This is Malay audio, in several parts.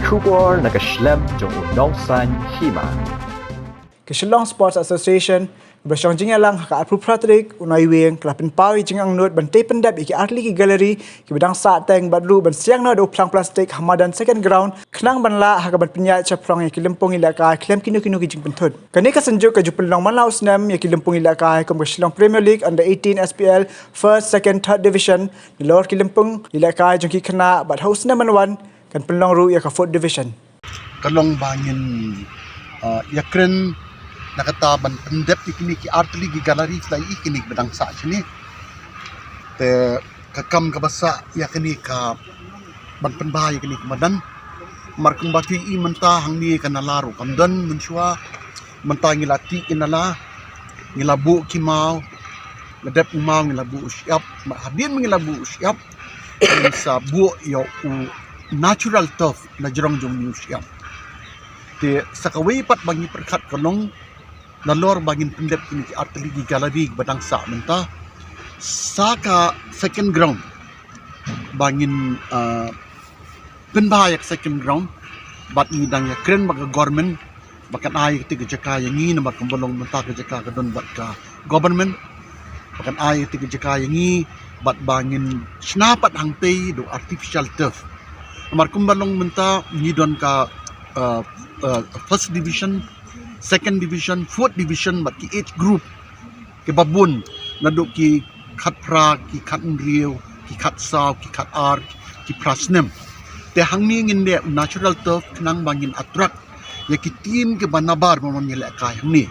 出国那个 Schlemm 中有农山起码。 Shillong Sports Association bersong jing lang ka apru pratrik unai wing klapin pawi jing ang not ban tepen dap iki atli ki gallery ki bedang sa teng badlu ban siang no do plang plastik hamadan second ground knang ban la ha ka ban pinya chaprong ki lempong ilaka klem kinu ki jing penthut kani ka sanjuk ka jupelong man laus nam ki lempong ilaka kom Shillong Premier League under 18 SPL first second third division ni lor ki lempong ilaka jong ki khna bat house na man wan kan pelong ru ya ka fourth division kalong bangin yakren nakataban pendep ikini ki artli ki gallery fly ikini bedang sa sini te kakam ka basa yakini ka ban penbahai ikini madan markung bati I menta hangni kana laru kamdan mensua menta ngilati inala ngilabu kimau ledep umau ngilabu usyap habin ngilabu usyap sa bu yo natural turf na jerong jong ni usyap te sakawai pat bangi perkat kalong lalor bangin pendep ini artli di gallery badang sa menta saka second ground bangin penbayak second ground bat ni dang ya kren baga government bakan ay tiga jaka yang ni nak kembolong menta ke jaka ke don bat ka government bakan ay tiga jaka yang ni bat bangin snapat hangtei do artificial turf namar kembolong menta ni don ka first division second division, fourth division, but ki age group, ki babun, naduk ki kat pra, ki kat nriyo, ki kat saw, ki kat ar, ki prasnem. Te hangni ngin de natural turf kenang bangin atrak, ya ki team ki banabar mamon yelek kai hangni.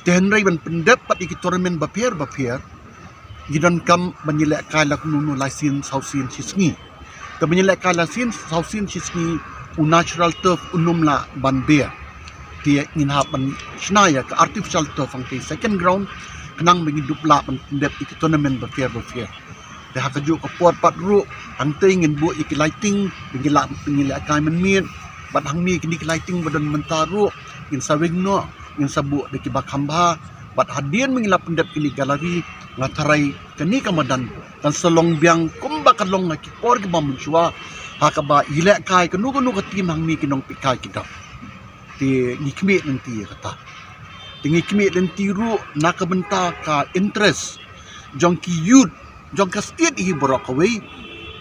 Te henry ban pendep pat iki tournament bapier, gidan kam banyelek kai lak nunu laisin sausin sisngi. Te banyelek kai laisin sausin sisngi natural turf unumla ban bear. Dia inhap ban snaya ke artificial turf ang second ground kenang bagi dupla ban dep iki tournament berfair dia hakaju ke puat pat ru ang ingin bu iki lighting bingila pingila kai men mit bat hang ni kini lighting badan mentaru in sawigno in sabu de ki bakhamba bat hadien mengila pendep kini gallery ngatarai kini kamadan dan selong biang kumba kalong ki por ki bam chua hakaba ilek kai kenu ke tim hang ni kinong pikai kita ti ngikmit nanti kata ngikmit nanti ru nakabenta ka interest jong ki youth jong ka state hi borok away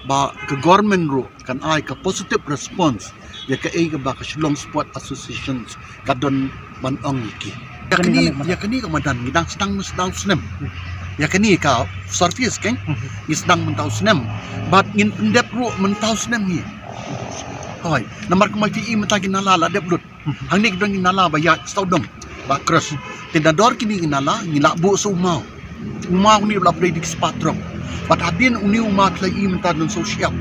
ba ka government ru kan ai ka positive response ya ka ai ka ba ka Shillong Sport Associations kadon banong iki yakni ka madan ngidang sedang musdaw snem yakni ka service keng isdang mentau snem bat ngin pendep ru mentau snem hi hoy namar kumai ti mentagi nalala deblut hang ni dong nala ba ya staudong ba cross tinador kini nala ngilakbu sa umau ni bla predik spatrong bat habin uni umat lagi mentad non sosial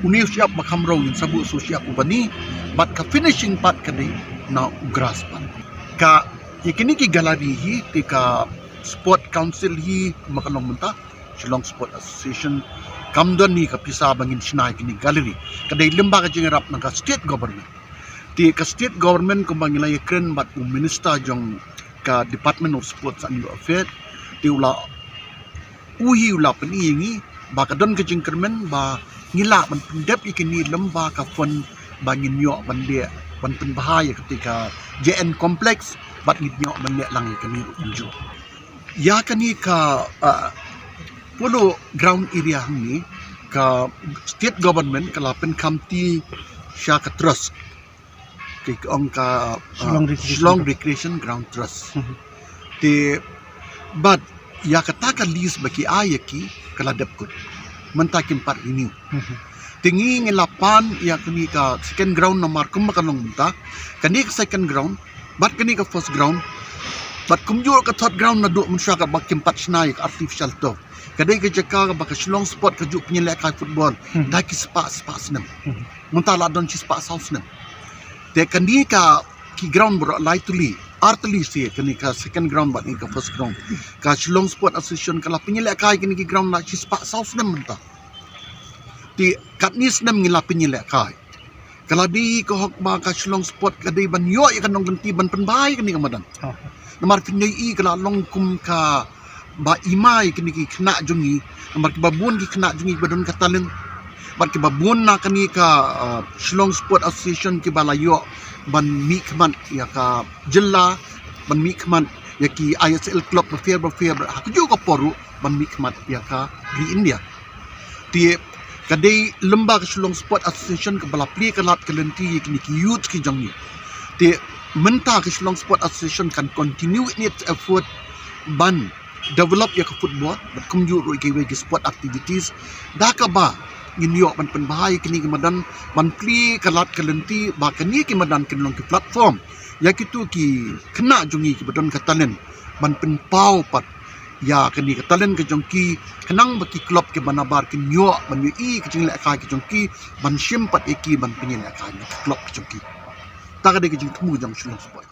uni siap makamro in sabu sosial ubani bat ka finishing part kadi na ugras pat ka ikini ki gallery hi tika sport council hi makalong menta Shillong Sport Association kamdon ni kapisa bangin sinay kini gallery kadai lembaga jengerap ng state government di ka state government kung bangilay kren bat minister jong ka Department of Sports and Youth Affairs di ula uhi ula peniingi baka don ka jengkermen ba ngila man pendep ikini lemba ka fon bangin yo bande ban penbahaya ketika JN complex bat ngitnyo bande lang ikini unjo ya kani ka pulo ground area ni ka state government kalapen kamti siya ka trust kay ang ka Shillong Recreation Ground Trust te but ya kataka list baki ayaki kaladap ko mentakin part renew tingi ngelapan ya kini ka second ground na markum makanong munta kani ka second ground but kani ka first ground but kumjur ka third ground na do munsya ka bakim pat snai artificial turf kadai ka jaka ka baka Shillong Sport ka juk penyelek kai football dah ki spa nem muntala don ci spa house nem te kandi ka ki ground bro lightly artly si kani ka second ground bat ni ka first ground ka Shillong Sport Association kala penyelek kai kini ki ground la ci spa house nem munta ti katnis nem ngila penyelek kai kala di ko hok ba ka Shillong Sport kadai ban yo ya kanong ganti ban penbai kani ka madan namar pinyai I kala long kum ka ba imai kini ki kena jungi namar ki babun ki kena jungi badon kataleng bat ki babun na kani ka Shillong Sport Association ki balayo ban mi kman ya ka jilla ban mi kman ya ki ISL club ba fair ha ku ka poru ban mi kman ya ka di India ti kadai lembaga Shillong Sport Association ke bala pli kalat kelenti kini ki youth ki jangni ti menta ke Shillong Sport Association kan continue in its effort ban develop ya ke football bat kumju ro ki sport activities da ka ba inyo ban penbahai kini kemadan ban pli kalat kelenti ba kini kemadan kinlong ki platform ya kitu ki kena jungi ki badon ka talent ban penpau pat ya kini ka talent ke jongki kenang baki klub ke banabar kinyo ban yu ke jing la ka ki jongki ban shim pat eki ban pinyin la ka klub ke jongki ta ka de ke jing tumu jang Shillong Sport